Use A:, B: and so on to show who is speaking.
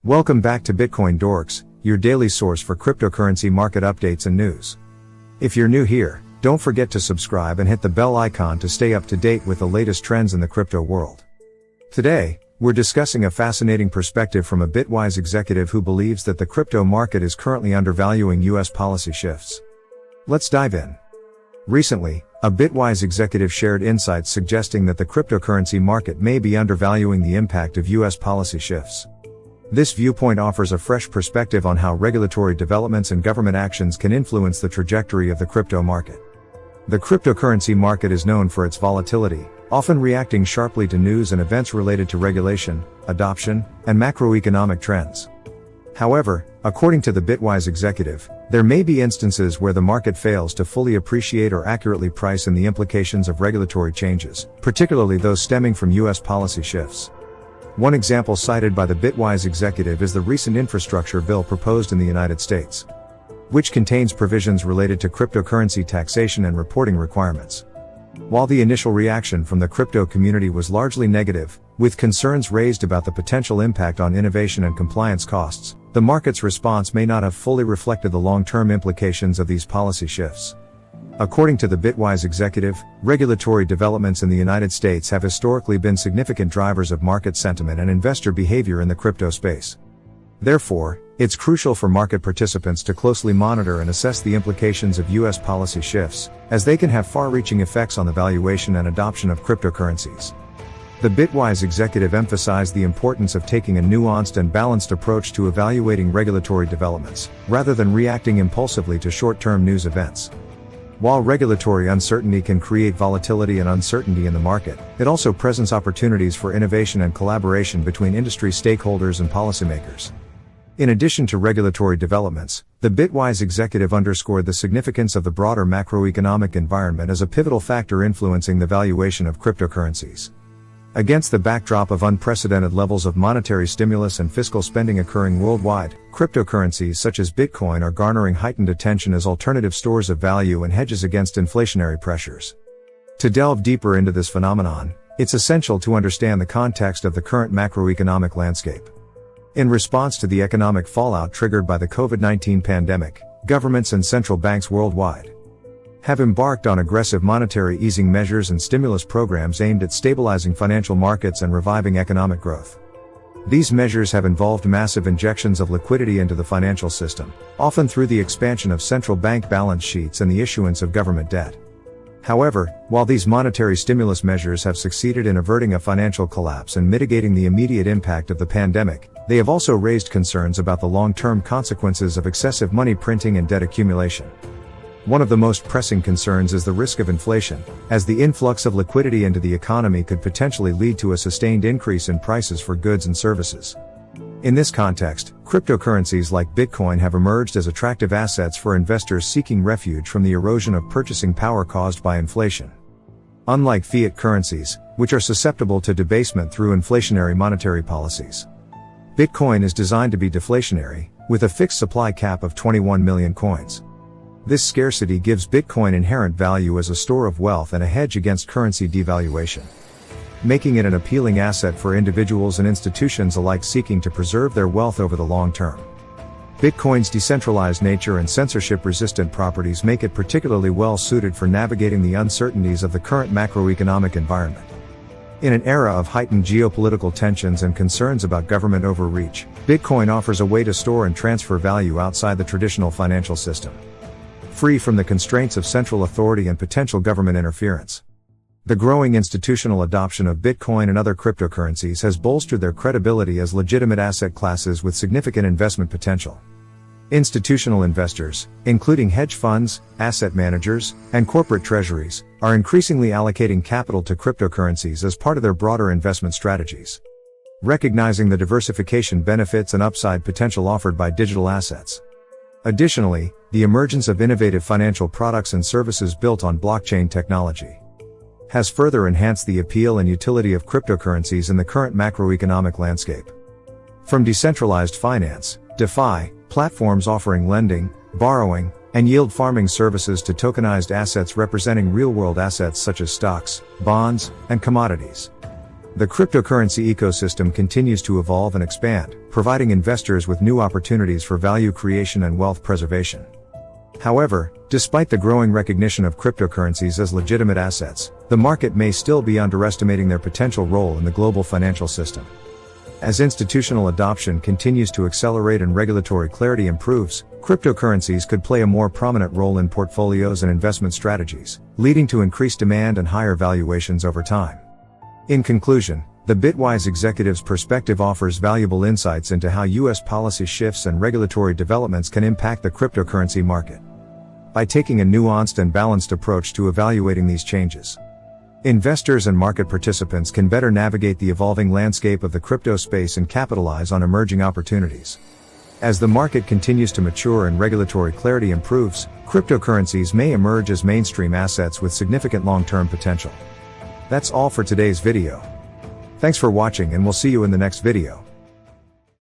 A: Welcome back to BitcoinDorks, your daily source for cryptocurrency market updates and news. If you're new here, don't forget to subscribe and hit the bell icon to stay up to date with the latest trends in the crypto world. Today, we're discussing a fascinating perspective from a Bitwise executive who believes that the crypto market is currently undervaluing US policy shifts. Let's dive in. Recently, a Bitwise executive shared insights suggesting that the cryptocurrency market may be undervaluing the impact of US policy shifts. This viewpoint offers a fresh perspective on how regulatory developments and government actions can influence the trajectory of the crypto market. The cryptocurrency market is known for its volatility, often reacting sharply to news and events related to regulation, adoption, and macroeconomic trends. However, according to the Bitwise executive, there may be instances where the market fails to fully appreciate or accurately price in the implications of regulatory changes, particularly those stemming from US policy shifts. One example cited by the Bitwise executive is the recent infrastructure bill proposed in the United States, which contains provisions related to cryptocurrency taxation and reporting requirements. While the initial reaction from the crypto community was largely negative, with concerns raised about the potential impact on innovation and compliance costs, the market's response may not have fully reflected the long-term implications of these policy shifts. According to the Bitwise executive, regulatory developments in the United States have historically been significant drivers of market sentiment and investor behavior in the crypto space. Therefore, it's crucial for market participants to closely monitor and assess the implications of US policy shifts, as they can have far-reaching effects on the valuation and adoption of cryptocurrencies. The Bitwise executive emphasized the importance of taking a nuanced and balanced approach to evaluating regulatory developments, rather than reacting impulsively to short-term news events. While regulatory uncertainty can create volatility and uncertainty in the market, it also presents opportunities for innovation and collaboration between industry stakeholders and policymakers. In addition to regulatory developments, the Bitwise executive underscored the significance of the broader macroeconomic environment as a pivotal factor influencing the valuation of cryptocurrencies. Against the backdrop of unprecedented levels of monetary stimulus and fiscal spending occurring worldwide, cryptocurrencies such as Bitcoin are garnering heightened attention as alternative stores of value and hedges against inflationary pressures. To delve deeper into this phenomenon, it's essential to understand the context of the current macroeconomic landscape. In response to the economic fallout triggered by the COVID-19 pandemic, governments and central banks worldwide have embarked on aggressive monetary easing measures and stimulus programs aimed at stabilizing financial markets and reviving economic growth. These measures have involved massive injections of liquidity into the financial system, often through the expansion of central bank balance sheets and the issuance of government debt. However, while these monetary stimulus measures have succeeded in averting a financial collapse and mitigating the immediate impact of the pandemic, they have also raised concerns about the long-term consequences of excessive money printing and debt accumulation. One of the most pressing concerns is the risk of inflation, as the influx of liquidity into the economy could potentially lead to a sustained increase in prices for goods and services. In this context, cryptocurrencies like Bitcoin have emerged as attractive assets for investors seeking refuge from the erosion of purchasing power caused by inflation. Unlike fiat currencies, which are susceptible to debasement through inflationary monetary policies, Bitcoin is designed to be deflationary, with a fixed supply cap of 21 million coins. This scarcity gives Bitcoin inherent value as a store of wealth and a hedge against currency devaluation, making it an appealing asset for individuals and institutions alike seeking to preserve their wealth over the long term. Bitcoin's decentralized nature and censorship-resistant properties make it particularly well suited for navigating the uncertainties of the current macroeconomic environment. In an era of heightened geopolitical tensions and concerns about government overreach, Bitcoin offers a way to store and transfer value outside the traditional financial system, free from the constraints of central authority and potential government interference. The growing institutional adoption of Bitcoin and other cryptocurrencies has bolstered their credibility as legitimate asset classes with significant investment potential. Institutional investors, including hedge funds, asset managers, and corporate treasuries, are increasingly allocating capital to cryptocurrencies as part of their broader investment strategies, recognizing the diversification benefits and upside potential offered by digital assets. Additionally, the emergence of innovative financial products and services built on blockchain technology has further enhanced the appeal and utility of cryptocurrencies in the current macroeconomic landscape. From decentralized finance, DeFi, platforms offering lending, borrowing, and yield farming services to tokenized assets representing real-world assets such as stocks, bonds, and commodities. The cryptocurrency ecosystem continues to evolve and expand, providing investors with new opportunities for value creation and wealth preservation. However, despite the growing recognition of cryptocurrencies as legitimate assets, the market may still be underestimating their potential role in the global financial system. As institutional adoption continues to accelerate and regulatory clarity improves, cryptocurrencies could play a more prominent role in portfolios and investment strategies, leading to increased demand and higher valuations over time. In conclusion, the Bitwise executive's perspective offers valuable insights into how U.S. policy shifts and regulatory developments can impact the cryptocurrency market. By taking a nuanced and balanced approach to evaluating these changes, investors and market participants can better navigate the evolving landscape of the crypto space and capitalize on emerging opportunities. As the market continues to mature and regulatory clarity improves, cryptocurrencies may emerge as mainstream assets with significant long-term potential. That's all for today's video. Thanks for watching, and we'll see you in the next video.